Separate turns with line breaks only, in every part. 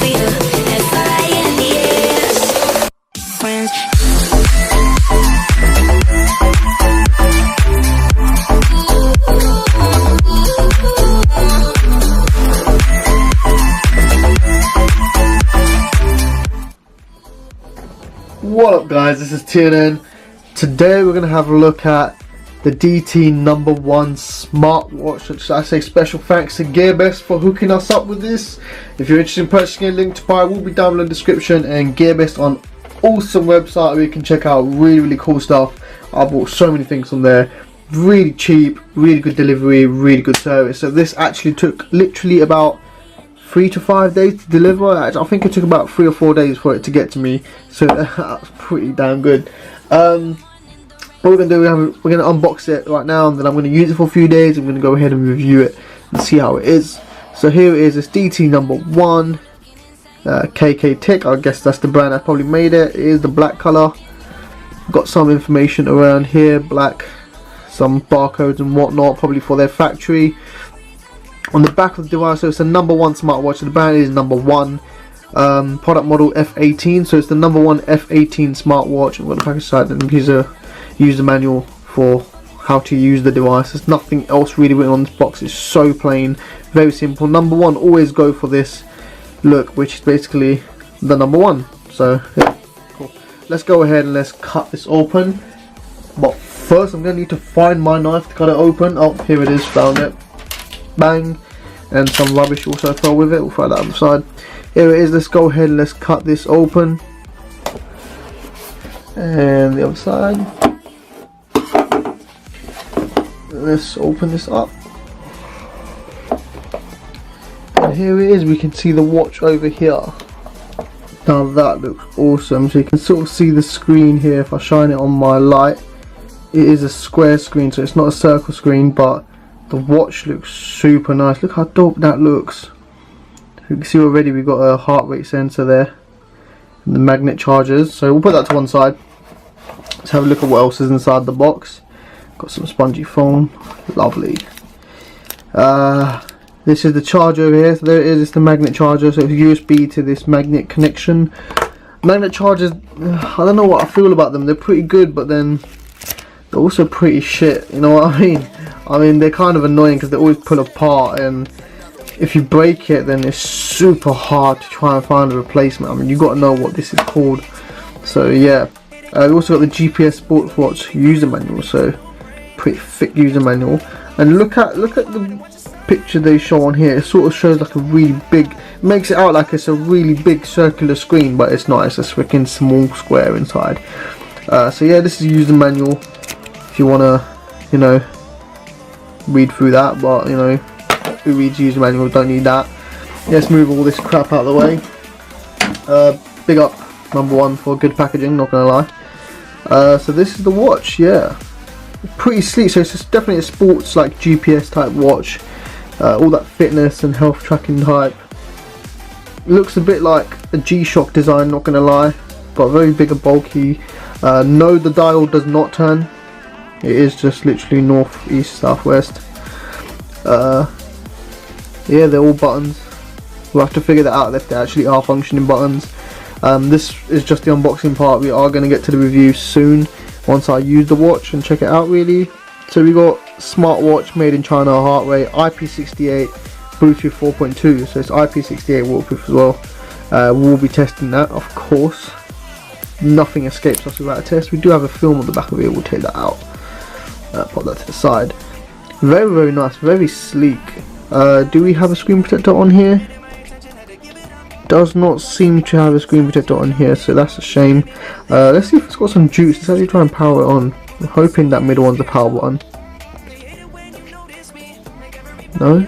for you and fly in the air. Friends.
What up guys, this is TNN. Today we're going to have a look at the DT number 1 smartwatch. I say special thanks to Gearbest for hooking us up with this. If you're interested in purchasing, a link to buy will be down in the description, and Gearbest on awesome website where you can check out really cool stuff. I bought so many things from there, really cheap, really good delivery, really good service. So this actually took literally about 3 to 5 days to deliver. I think it took about 3 or 4 days for it to get to me, so that's pretty damn good. What we're going to do, we're going to unbox it right now, and then I'm going to use it for a few days. I'm going to go ahead and review it and see how it is. So here it is, it's DT number 1 KK Tech. I guess that's the brand that probably made it. It is the black color. Got some information around here, black, some barcodes and whatnot, probably for their factory. On the back of the device, so it's a number 1 smartwatch. The brand is number 1. Product model F18. So it's the number 1 F18 smartwatch. I'm going to package side and use a user manual for how to use the device. There's nothing else really written on this box. It's so plain, very simple. Number 1, always go for this look, which is basically the number 1. So yeah, cool. Let's go ahead and let's cut this open. But first, I'm going to need to find my knife to cut it open. Oh, here it is. Found it. Bang. And some rubbish also fell with it. We'll throw that on the side. Here it is. Let's go ahead and let's cut this open. And the other side. Let's open this up. And here it is. We can see the watch over here. Now that looks awesome. So you can sort of see the screen here. If I shine it on my light, it is a square screen, so it's not a circle screen, but the watch looks super nice. Look how dope that looks. You can see already we've got a heart rate sensor there and the magnet chargers. So we'll put that to one side. Let's have a look at what else is inside the box. Got some spongy foam. Lovely. This is the charger over here. So there it is. It's the magnet charger. So it's USB to this magnet connection. Magnet chargers, I don't know what I feel about them. They're pretty good, but then they're also pretty shit. You know what I mean? I mean, they're kind of annoying because they always pull apart, and if you break it, then it's super hard to try and find a replacement. I mean, you got to know what this is called. So yeah, we also got the GPS Sports Watch user manual. So pretty thick user manual. And look at the picture they show on here. It sort of shows like a really big, makes it out like it's a really big circular screen, but it's not. It's a freaking small square inside. So yeah, this is a user manual. If you wanna, you know, read through that, but you know, who reads user manual? Don't need that. Let's move all this crap out of the way. Big up number 1 for good packaging, not gonna lie. So this is the watch. Yeah, pretty sleek. So it's definitely a sports like GPS type watch. All that fitness and health tracking type. Looks a bit like a G-Shock design, not gonna lie, but very big and bulky. No, the dial does not turn. It is just literally north, east, south, west. Yeah, they're all buttons. We'll have to figure that out if they actually are functioning buttons. This is just the unboxing part. We are going to get to the review soon once I use the watch and check it out really. So we got smartwatch made in China, heart rate, IP68, Bluetooth 4.2. So it's IP68 waterproof as well. We'll be testing that, of course. Nothing escapes us without a test. We do have a film on the back of it. We'll take that out. Put that to the side. Very nice, very sleek. Do we have a screen protector on here? Does not seem to have a screen protector on here, so that's a shame. Let's see if it's got some juice. Let's actually try and power it on. I'm hoping that middle one's a power button. No?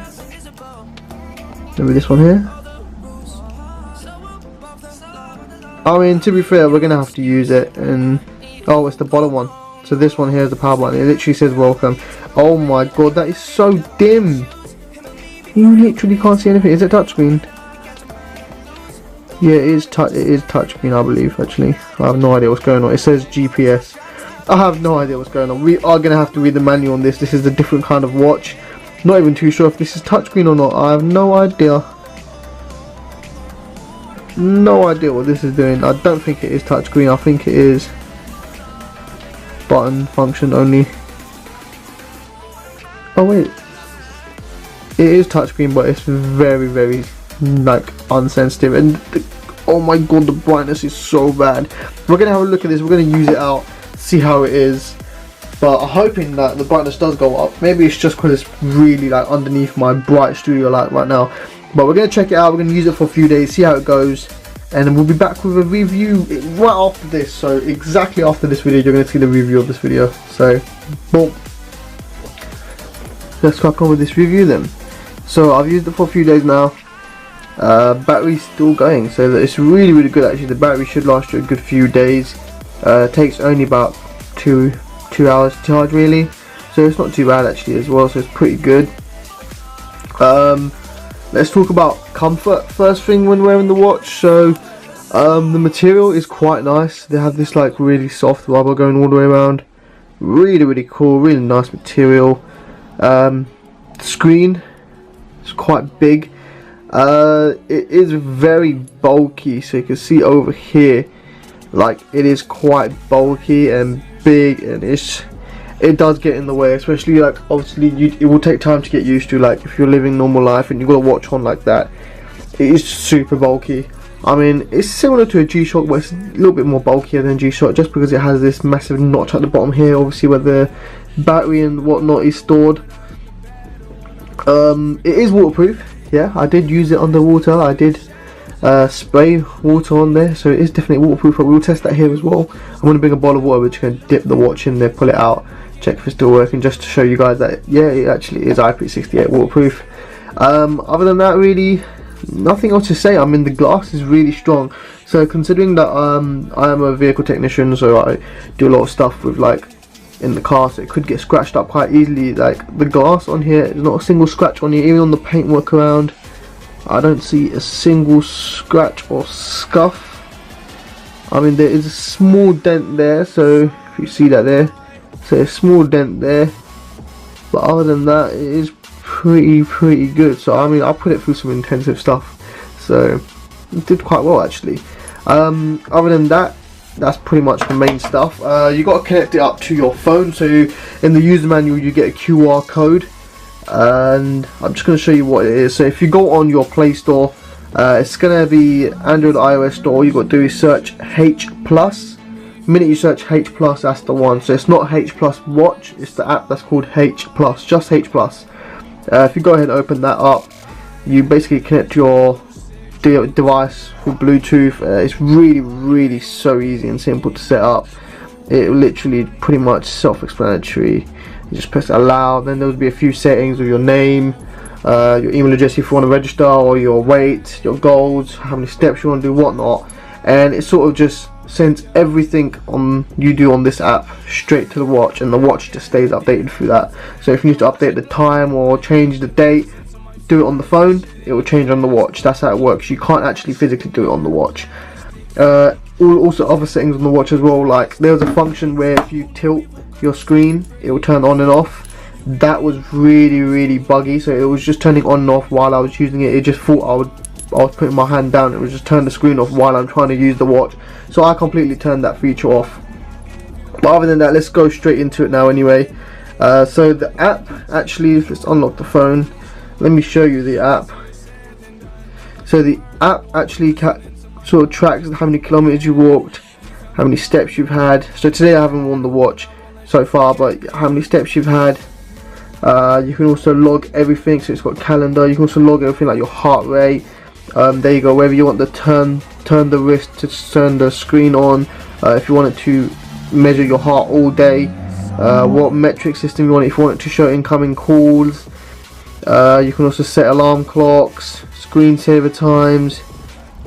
Maybe this one here? I mean, to be fair, we're gonna have to use it. And oh, it's the bottom one. So this one here is the power button. It literally says welcome. Oh my god, that is so dim. You literally can't see anything. Is it touchscreen? Yeah, it is touchscreen, I believe. Actually, I have no idea what's going on. It says GPS. I have no idea what's going on. We are gonna have to read the manual on this. This is a different kind of watch. Not even too sure if this is touchscreen or not. I have no idea. no idea what this is doing. I don't think it is touchscreen. I think it is button function only. Oh wait, it is touchscreen, but it's very like unsensitive, and oh my god, the brightness is so bad. We're gonna have a look at this. We're gonna use it out, see how it is, but I'm hoping that the brightness does go up. Maybe it's just because it's really like underneath my bright studio light right now, but we're gonna check it out. We're gonna use it for a few days, see how it goes, and then we'll be back with a review right after this. So exactly after this video, you're gonna see the review of this video. So boom, let's crack on with this review then. So I've used it for a few days now. Battery's still going, so that it's really good actually. The battery should last you a good few days. Takes only about two hours to charge really, so it's not too bad actually as well, so it's pretty good. Let's talk about comfort first thing when wearing the watch. So the material is quite nice. They have this like really soft rubber going all the way around. Really cool, really nice material. The screen is quite big. It is very bulky, so you can see over here, like it is quite bulky and big, and it does get in the way, especially like obviously it will take time to get used to, like if you're living normal life and you've got a watch on like that. It is super bulky. I mean, it's similar to a G-Shock, but it's a little bit more bulkier than G-Shock, just because it has this massive notch at the bottom here, obviously where the battery and whatnot is stored. It is waterproof. Yeah, I did use it underwater. I did spray water on there, so it is definitely waterproof, but we will test that here as well. I'm going to bring a bottle of water, which can dip the watch in there, pull it out, check if it's still working, just to show you guys that yeah, it actually is IP68 waterproof. Other than that, really nothing else to say. I mean, the glass is really strong, so considering that I am a vehicle technician, so I do a lot of stuff with like in the car, so it could get scratched up quite easily. Like the glass on here, there's not a single scratch on here. Even on the paintwork around, I don't see a single scratch or scuff. I mean, there is a small dent there, so if you see that there, so a small dent there, but other than that, it is pretty good. So I mean, I put it through some intensive stuff, so it did quite well actually. Other than that, that's pretty much the main stuff. You got to connect it up to your phone, so in the user manual you get a QR code, and I'm just going to show you what it is. So if you go on your Play Store, it's going to be Android iOS store. You've got to do is search H+. The minute you search H+, that's the one. So it's not H+ watch, it's the app that's called H+, just H+. If you go ahead and open that up, you basically connect your device with Bluetooth. It's really so easy and simple to set up. It literally pretty much self-explanatory. You just press allow, then there will be a few settings with your name, your email address if you want to register, or your weight, your goals, how many steps you want to do, whatnot, and it sort of just sends everything on you do on this app straight to the watch, and the watch just stays updated through that. So if you need to update the time or change the date, do it on the phone, it will change on the watch. That's how it works. You can't actually physically do it on the watch. Also other settings on the watch as well, like there's a function where if you tilt your screen, it will turn on and off. That was really buggy, so it was just turning on and off while I was using it. It just thought I was putting my hand down, it was just turn the screen off while I'm trying to use the watch. So I completely turned that feature off. But other than that, let's go straight into it now anyway. So the app, actually, let's unlock the phone. Let me show you the app. So the app actually sort of tracks how many kilometers you walked, how many steps you've had. So today I haven't worn the watch so far, but how many steps you've had. You can also log everything, so it's got calendar. You can also log everything like your heart rate. There you go, whether you want to turn the wrist to turn the screen on, if you want it to measure your heart all day, what metric system you want, if you want it to show incoming calls. You can also set alarm clocks, screensaver times,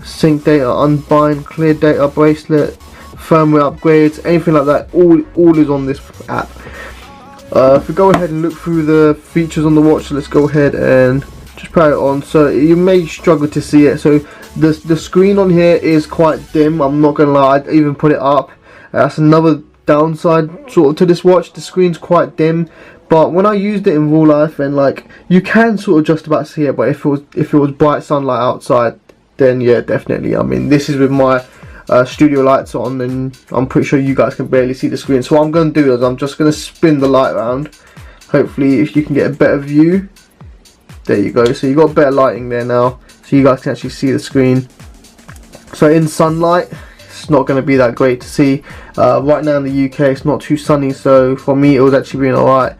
sync data, unbind, clear data, bracelet, firmware upgrades, anything like that. All is on this app. If we go ahead and look through the features on the watch, so let's go ahead and just put it on. So you may struggle to see it. So the screen on here is quite dim. I'm not gonna lie. I even put it up. That's another downside sort of to this watch. The screen's quite dim. But when I used it in real life, and like you can sort of just about see it, but if it was bright sunlight outside, then yeah, definitely. I mean, this is with my studio lights on, and I'm pretty sure you guys can barely see the screen. So what I'm going to do is I'm just going to spin the light around. Hopefully if you can get a better view. There you go. So you got better lighting there now, so you guys can actually see the screen. So in sunlight, it's not going to be that great to see. Right now in the UK it's not too sunny, so for me it was actually being alright.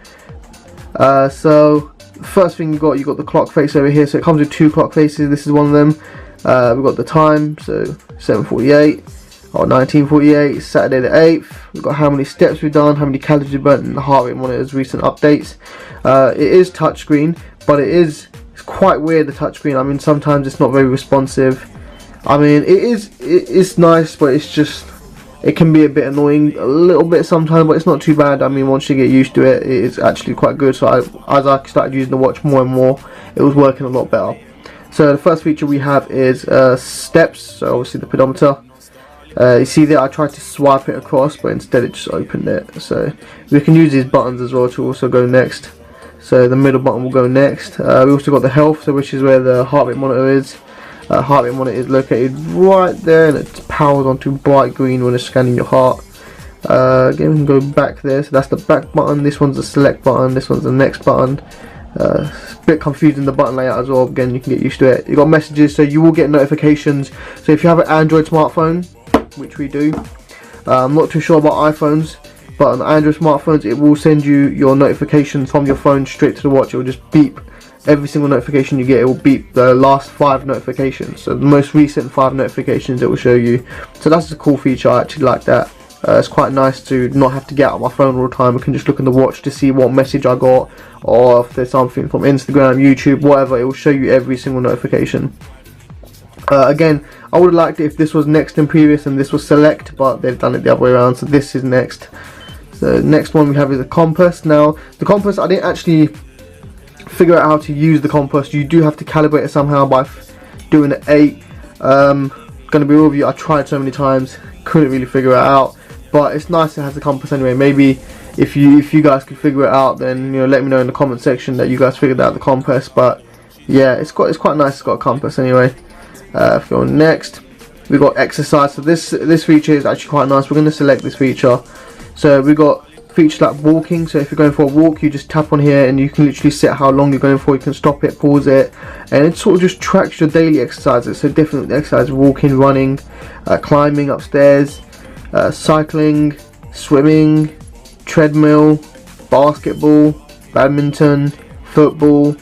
So first thing you got the clock face over here. So it comes with 2 clock faces. This is one of them. We've got the time, so 7:48 or 19:48, Saturday the 8th. We've got how many steps we've done, how many calories we've burnt, and the heart rate monitor's recent updates. It is touchscreen, but it's quite weird, the touchscreen. I mean, sometimes it's not very responsive. I mean, it's nice, but it can be a bit annoying a little bit sometimes, but it's not too bad. I mean, once you get used to it, it is actually quite good. So as I started using the watch more and more, it was working a lot better. So the first feature we have is steps, so obviously the pedometer. You see there, I tried to swipe it across, but instead it just opened it. So we can use these buttons as well to also go next. So the middle button will go next. We also got the health, so which is where the heart rate monitor is. Heart rate monitor is located right there, and it's powered onto bright green when it's scanning your heart. Again, we can go back there, so that's the back button. This one's the select button, this one's the next button. It's a bit confusing, the button layout as well. Again, you can get used to it. You got messages, so you will get notifications. So if you have an Android smartphone, which we do, I'm not too sure about iPhones, but on Android smartphones it will send you your notifications from your phone straight to the watch. It will just beep every single notification you get. It will beep the last 5 notifications, so the most recent 5 notifications it will show you. So that's a cool feature. I actually like that. It's quite nice to not have to get out my phone all the time. I can just look in the watch to see what message I got, or if there's something from Instagram, YouTube, whatever. It will show you every single notification. Again, I would have liked it if this was next and previous and this was select, but they've done it the other way around, so this is next. So next one we have is a compass. Now the compass, I didn't actually figure out how to use the compass. You do have to calibrate it somehow by doing an 8. Gonna be real with you, I tried so many times, couldn't really figure it out, but it's nice it has a compass anyway. Maybe if you guys could figure it out, then let me know in the comment section that you guys figured out the compass. But yeah, it's quite nice. It's got a compass anyway. If we go on next, we got exercise. So this feature is actually quite nice. We're going to select this feature. So we got features like walking. So if you're going for a walk, you just tap on here and you can literally set how long you're going for. You can stop it, pause it, and it sort of just tracks your daily exercises. So different exercises: walking, running, climbing upstairs, cycling, swimming, treadmill, basketball, badminton, football.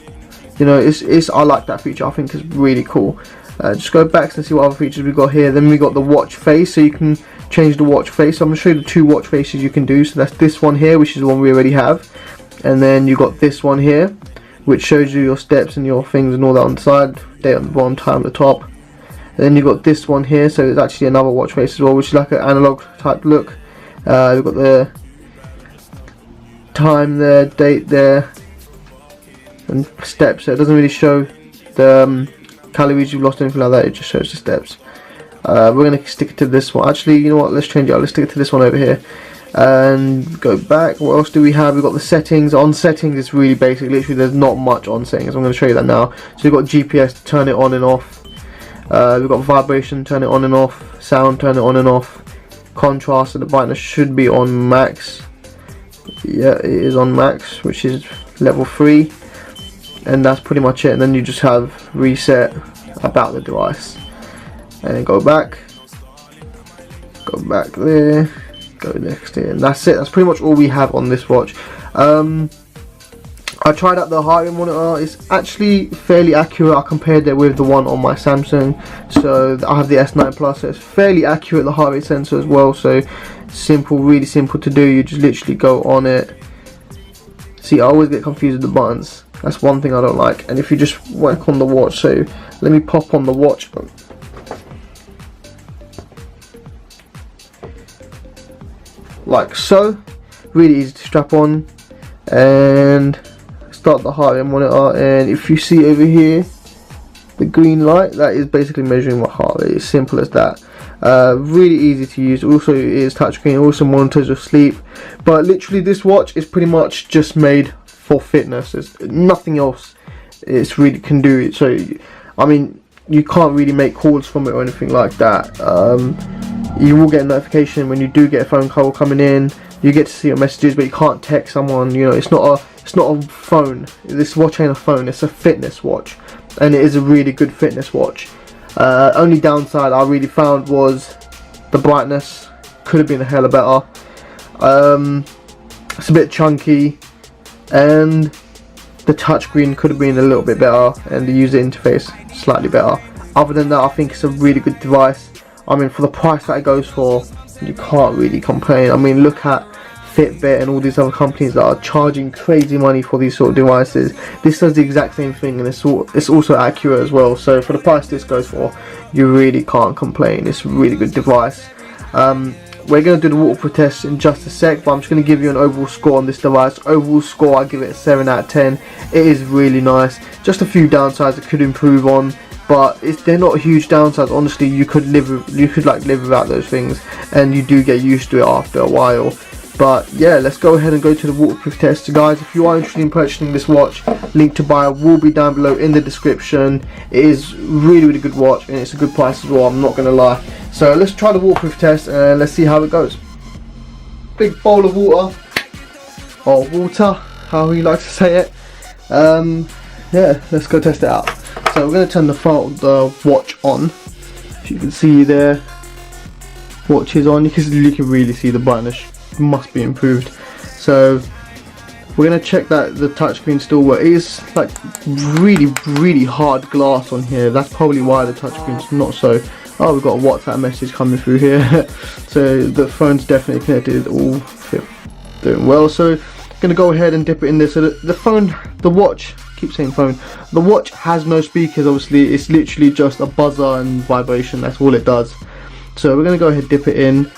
I like that feature. I think it's really cool. Just go back and see what other features we got here. Then we got the watch face, so you can change the watch face. So I'm going to show you the 2 watch faces you can do. So that's this one here, which is the one we already have, and then you got this one here, which shows you your steps and your things and all that on the side, date on the bottom, time on the top. And then you got this one here, so it's actually another watch face as well, which is like an analog type look. We've got the time there, date there, and steps. So it doesn't really show the calories you've lost, anything like that. It just shows the steps. We're going to stick it to this one. Actually, you know what, let's change it. Let's stick it to this one over here and go back. What else do we have? We've got the settings. On settings, it's really basic. Literally there's not much on settings. I'm going to show you that now. So we've got GPS to turn it on and off. We've got vibration, turn it on and off. Sound, turn it on and off. Contrast and the brightness should be on max. Yeah, it is on max, which is level 3. And that's pretty much it. And then you just have reset about the device, and then go back there, go next here, and that's it. That's pretty much all we have on this watch. I tried out the heart rate monitor. It's actually fairly accurate. I compared it with the one on my Samsung. So I have the S9 Plus, so it's fairly accurate, the heart rate sensor as well. So simple, really simple to do. You just literally go on it. See, I always get confused with the buttons. That's one thing I don't like. And if you just work on the watch, so let me pop on the watch. Like so. Really easy to strap on and start the heart rate monitor. And if you see over here the green light, that is basically measuring my heart rate. It's simple as that. Really easy to use. Also it is touchscreen, also monitors your sleep, but literally this watch is pretty much just made for fitness. There's nothing else it's really can do. So I mean, you can't really make calls from it or anything like that. You will get a notification when you do get a phone call coming in. You get to see your messages, but you can't text someone. You know, it's not a phone. This watch ain't a phone. It's a fitness watch, and it is a really good fitness watch. Only downside I really found was the brightness. Could have been a hell of better. It's a bit chunky, and the touchscreen could have been a little bit better, and the user interface slightly better. Other than that, I think it's a really good device. I mean, for the price that it goes for, you can't really complain. I mean, look at Fitbit and all these other companies that are charging crazy money for these sort of devices. This does the exact same thing, and it's also accurate as well. So for the price this goes for, you really can't complain. It's a really good device. We're going to do the waterproof test in just a sec, but I'm just going to give you an overall score on this device. Overall score, I give it a 7 out of 10. It is really nice. Just a few downsides it could improve on, but they're not huge downsides. Honestly, you could live without those things, and you do get used to it after a while. But yeah, let's go ahead and go to the waterproof test. So guys, if you are interested in purchasing this watch, link to buy will be down below in the description. It is really good watch, and it's a good price as well, I'm not going to lie. So let's try the waterproof test and let's see how it goes. Big bowl of water, or water, how you like to say it. Yeah, let's go test it out. So we're going to turn the watch on. If you can see there, watch is on. You can really see the brightness must be improved. So we're going to check that the touchscreen still works. It is like really hard glass on here. That's probably why the touchscreen's not so. Oh, we've got a WhatsApp message coming through here. So the phone's definitely connected, all doing well. So I'm going to go ahead and dip it in there. So the watch, keep saying phone, the watch has no speakers. Obviously it's literally just a buzzer and vibration, that's all it does. So we're going to go ahead and dip it in.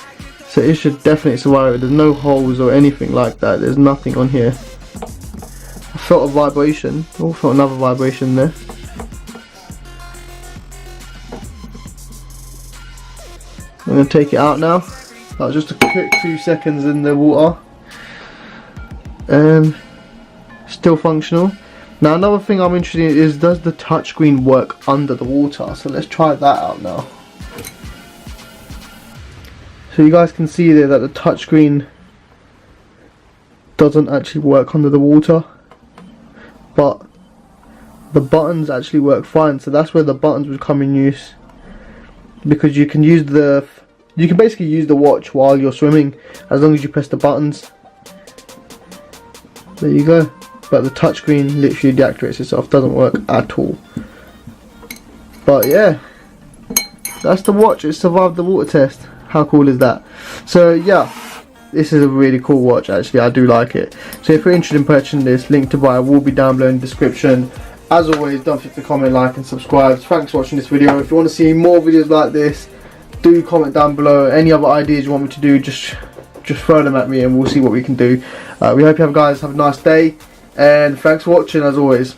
So it should definitely survive. There's no holes or anything like that. There's nothing on here. I felt a vibration. Oh, felt another vibration there. I'm going to take it out now. That was just a quick few seconds in the water. Still functional. Now another thing I'm interested in is, does the touchscreen work under the water? So let's try that out now. So you guys can see there that the touchscreen doesn't actually work under the water, but the buttons actually work fine. So that's where the buttons would come in use, because you can basically use the watch while you're swimming as long as you press the buttons. There you go. But the touchscreen literally deactivates itself, doesn't work at all. But yeah, that's the watch. It survived the water test. How cool is that? So yeah, this is a really cool watch actually. I do like it. So if you're interested in purchasing this, link to buy will be down below in the description. As always, don't forget to comment, like and subscribe. Thanks for watching this video. If you want to see more videos like this, do comment down below. Any other ideas you want me to do, just throw them at me and we'll see what we can do. We hope you guys have a nice day, and thanks for watching as always.